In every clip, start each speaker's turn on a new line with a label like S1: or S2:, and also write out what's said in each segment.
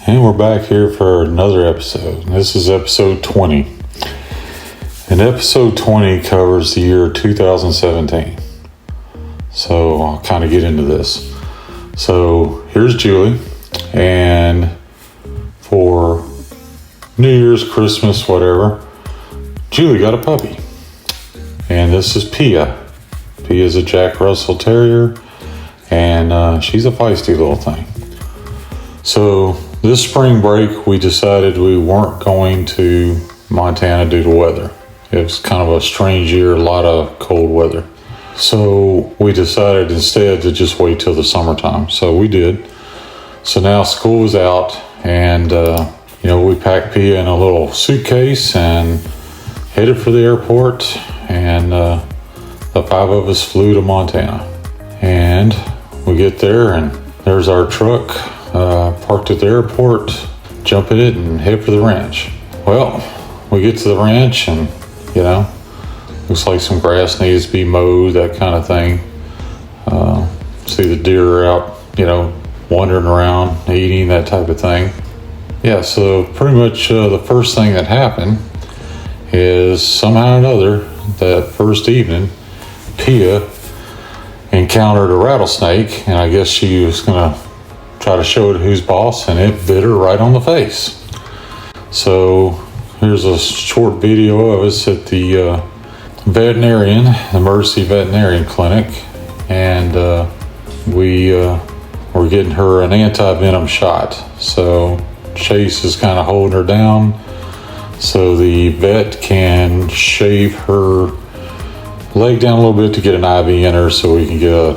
S1: And we're back here for another episode. This is episode 20. And episode 20 covers the year 2017. So I'll kind of get into this. So here's Julie. And for New Year's, Christmas, whatever, Julie got a puppy. And this is Pia. Pia is a Jack Russell Terrier. And she's a feisty little thing. So this spring break, we decided we weren't going to Montana due to weather. It was kind of a strange year, a lot of cold weather. So we decided instead to just wait till the summertime. So we did. So now school was out and, we packed Pia in a little suitcase and headed for the airport. And the five of us flew to Montana. And we get there and there's our truck. Parked at the airport, jump in it and head for the ranch. Well, we get to the ranch and, looks like some grass needs to be mowed, that kind of thing. See the deer out, wandering around, eating, that type of thing. Yeah, so pretty much the first thing that happened is somehow or another, that first evening, Pia encountered a rattlesnake, and I guess she was going to try to show it who's boss, and it bit her right on the face. So here's a short video of us at the veterinarian, the Mercy Veterinarian Clinic, and we were getting her an anti-venom shot. So Chase is kind of holding her down so the vet can shave her leg down a little bit to get an IV in her so we can get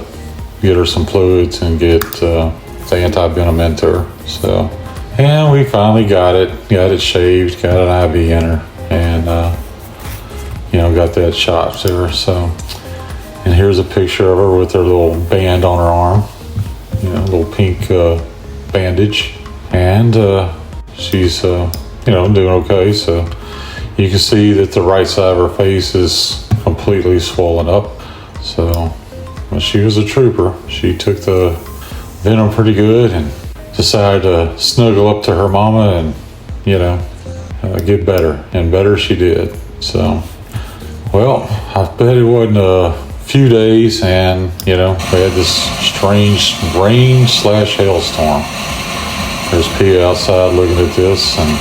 S1: her some fluids and get the anti-venom into her. So, and we finally got it shaved, got an IV in her, and got that shot to her. So, and here's a picture of her with her little band on her arm, little pink bandage, and she's doing okay. So you can see that the right side of her face is completely swollen up. So, well, she was a trooper. She took the venom pretty good and decided to snuggle up to her mama and, get better. And better she did. So, well, I bet it wasn't a few days and, we had this strange rain/hailstorm. There's Pia outside looking at this and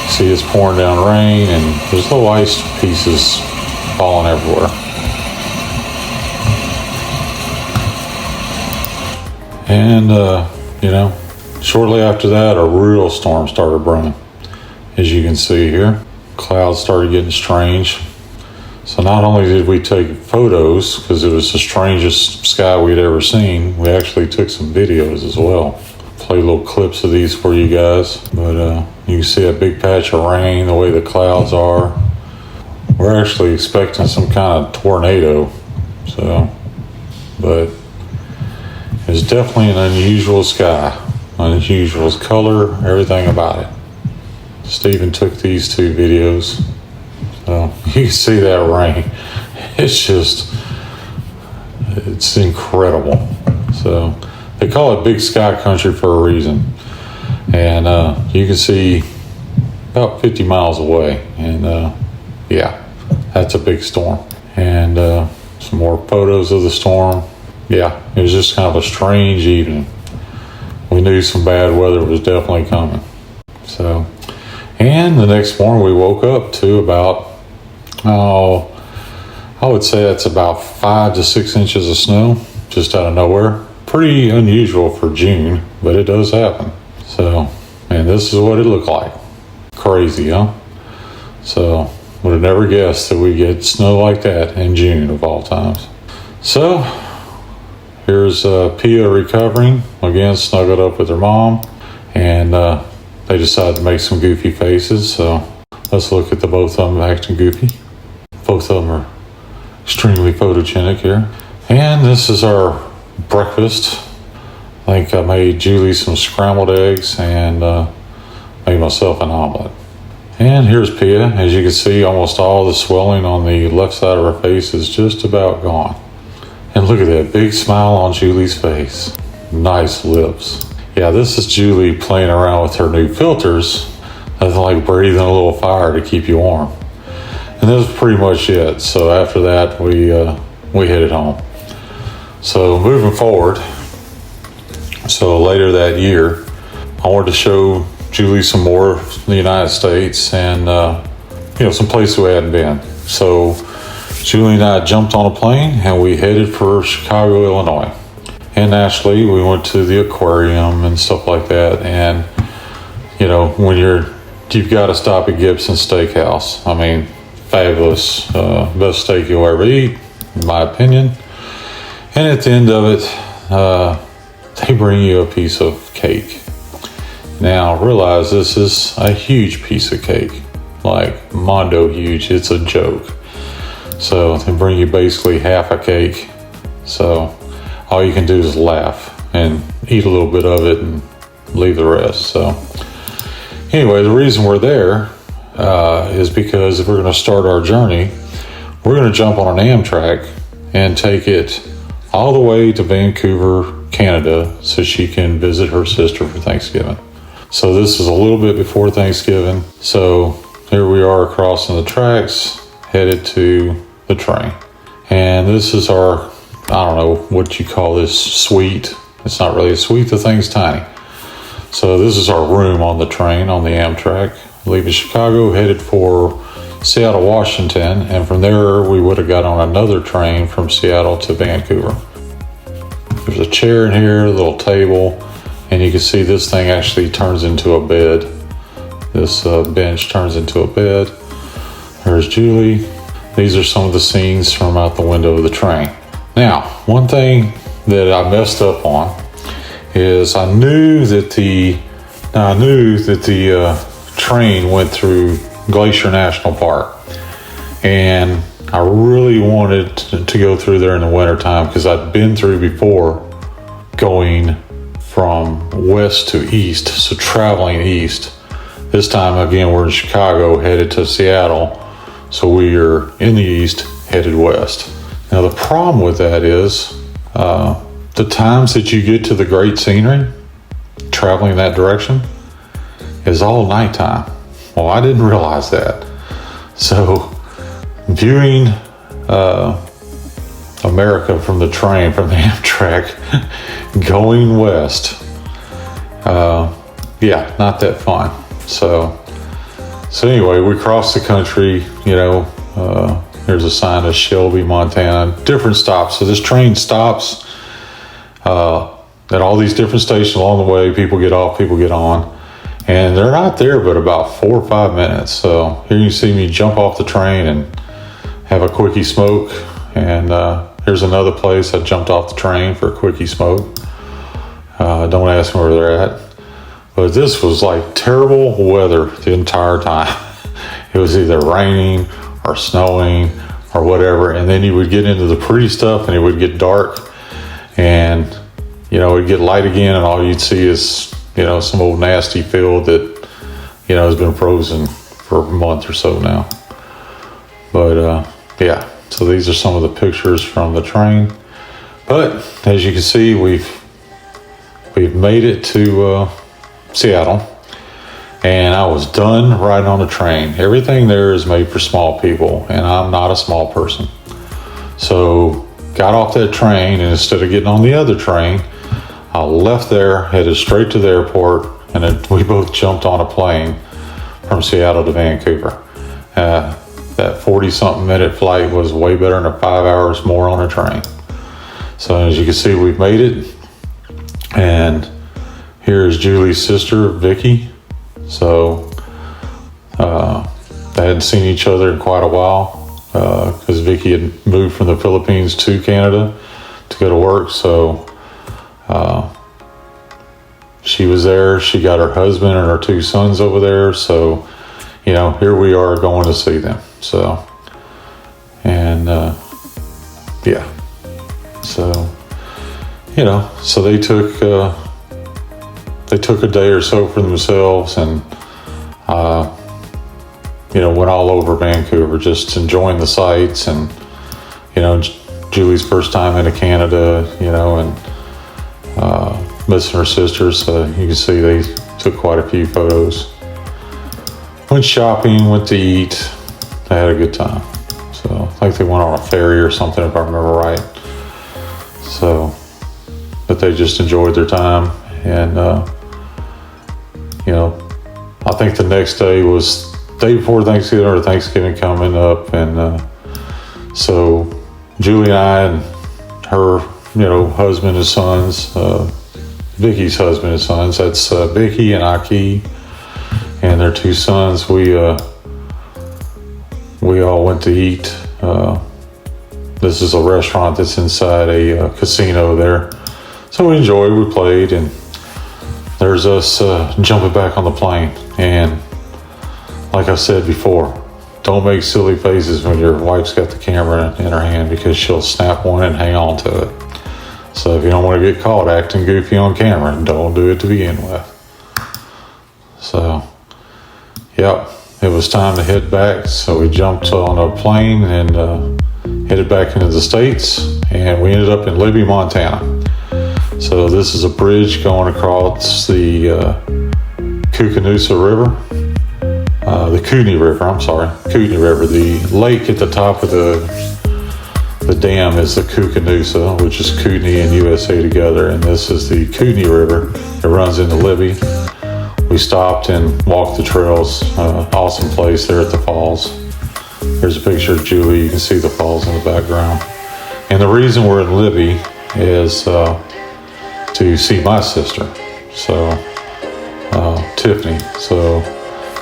S1: see it's pouring down rain and there's little ice pieces falling everywhere. And, shortly after that, a real storm started brewing. As you can see here, clouds started getting strange. So not only did we take photos, because it was the strangest sky we'd ever seen, we actually took some videos as well. Play little clips of these for you guys. But you can see a big patch of rain, the way the clouds are. We're actually expecting some kind of tornado. So, but it's definitely an unusual sky, unusual color, everything about it. Stephen took these two videos. So you can see that rain. It's incredible. So they call it Big Sky Country for a reason. And you can see about 50 miles away. And that's a big storm. And some more photos of the storm. Yeah, it was just kind of a strange evening. We knew some bad weather was definitely coming. So, and the next morning we woke up to about, I would say that's about 5 to 6 inches of snow, just out of nowhere. Pretty unusual for June, but it does happen. So, and this is what it looked like. Crazy, huh? So, would have never guessed that we get snow like that in June of all times. So, here's Pia recovering, again snuggled up with her mom, and they decided to make some goofy faces, so let's look at the both of them acting goofy. Both of them are extremely photogenic here. And this is our breakfast. I think I made Julie some scrambled eggs and made myself an omelet. And here's Pia. As you can see, almost all the swelling on the left side of her face is just about gone. And look at that big smile on Julie's face. Nice lips. Yeah, this is Julie playing around with her new filters. Nothing like breathing a little fire to keep you warm. And this is pretty much it. So after that, we headed home. So moving forward, so later that year, I wanted to show Julie some more of the United States and some places we hadn't been. So Julie and I jumped on a plane and we headed for Chicago, Illinois. And naturally, we went to the aquarium and stuff like that. And when you've got to stop at Gibson Steakhouse. I mean, fabulous, best steak you'll ever eat, in my opinion. And at the end of it, they bring you a piece of cake. Now, realize this is a huge piece of cake, like mondo huge. It's a joke. So they bring you basically half a cake. So all you can do is laugh and eat a little bit of it and leave the rest. So anyway, the reason we're there is because if we're going to start our journey, we're going to jump on an Amtrak and take it all the way to Vancouver, Canada, so she can visit her sister for Thanksgiving. So this is a little bit before Thanksgiving. So here we are crossing the tracks, headed to the train. And this is our, I don't know what you call this, suite. It's not really a suite, the thing's tiny. So this is our room on the train, on the Amtrak, leaving Chicago, headed for Seattle, Washington, and from there we would have got on another train from Seattle to Vancouver. There's a chair in here, a little table, and you can see this thing actually turns into a bed. This bench turns into a bed. There's Julie. These are some of the scenes from out the window of the train. Now, one thing that I messed up on is I knew that the train went through Glacier National Park, and I really wanted to go through there in the wintertime because I'd been through before, going from west to east, so traveling east. This time again we're in Chicago, headed to Seattle, so we are in the east, headed west. Now the problem with that is the times that you get to the great scenery, traveling that direction, is all nighttime. Well, I didn't realize that. So viewing America from the train, from the Amtrak, going west, not that fun. So anyway, we crossed the country, there's a sign of Shelby, Montana, different stops. So this train stops at all these different stations along the way. People get off, people get on, and they're not there but about 4 or 5 minutes. So here you see me jump off the train and have a quickie smoke. And here's another place I jumped off the train for a quickie smoke. Don't ask me where they're at. But this was like terrible weather the entire time. It was either raining or snowing or whatever. And then you would get into the pretty stuff and it would get dark and, it'd get light again and all you'd see is, some old nasty field that, has been frozen for a month or so now. But, so these are some of the pictures from the train. But as you can see, we've made it to Seattle, and I was done riding on the train. Everything there is made for small people, and I'm not a small person. So got off that train, and instead of getting on the other train, I left there, headed straight to the airport, and then we both jumped on a plane from Seattle to Vancouver. That 40-something minute flight was way better than 5 hours more on a train. So as you can see, we've made it. And here's Julie's sister, Vicky. So they hadn't seen each other in quite a while because Vicky had moved from the Philippines to Canada to go to work. So she was there. She got her husband and her 2 sons over there. So, here we are going to see them. So, and so they took a day or so for themselves and, went all over Vancouver, just enjoying the sights and, Julie's first time into Canada, and missing her sisters. So you can see they took quite a few photos. Went shopping, went to eat. They had a good time. So I think they went on a ferry or something, if I remember right. So, but they just enjoyed their time. And, I think the next day was day before Thanksgiving or Thanksgiving coming up. And so Julie and I and her, husband and sons, Vicky's husband and sons, that's Vicky and Aki and their two sons. We all went to eat. This is a restaurant that's inside a casino there. So we enjoyed, we played, and there's us jumping back on the plane. And like I said before, don't make silly faces when your wife's got the camera in her hand, because she'll snap one and hang on to it. So if you don't want to get caught acting goofy on camera, don't do it to begin with. So, yep, it was time to head back. So we jumped on a plane and headed back into the States, and we ended up in Libby, Montana. So this is a bridge going across the Kootenai River. The Kootenai River. The lake at the top of the dam is the Kootenai, which is Kootenai and USA together, and this is the Kootenai River. It runs into Libby. We stopped and walked the trails. Awesome place there at the falls. Here's a picture of Julie. You can see the falls in the background. And the reason we're in Libby is to see my sister, Tiffany. So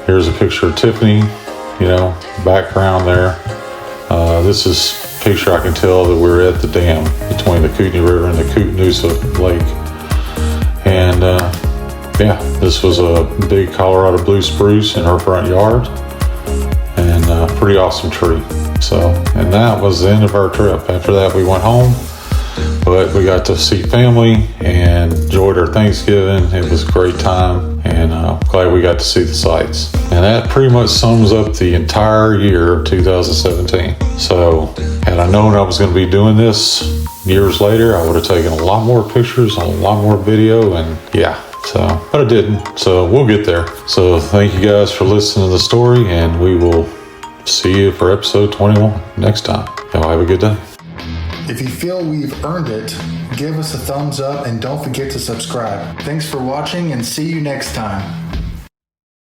S1: here's a picture of Tiffany, background there. This is a picture I can tell that we're at the dam between the Kootenai River and the Kootenai Lake. And this was a big Colorado blue spruce in her front yard, and a pretty awesome tree. So, and that was the end of our trip. After that, we went home, but we got to see family and enjoyed our Thanksgiving. It was a great time, and glad we got to see the sights. And that pretty much sums up the entire year of 2017. So had I known I was going to be doing this years later, I would have taken a lot more pictures, a lot more video, and but I didn't. So we'll get there. So thank you guys for listening to the story, and we will see you for episode 21 next time. Y'all have a good day.
S2: If you feel we've earned it, give us a thumbs up and don't forget to subscribe. Thanks for watching, and see you next time.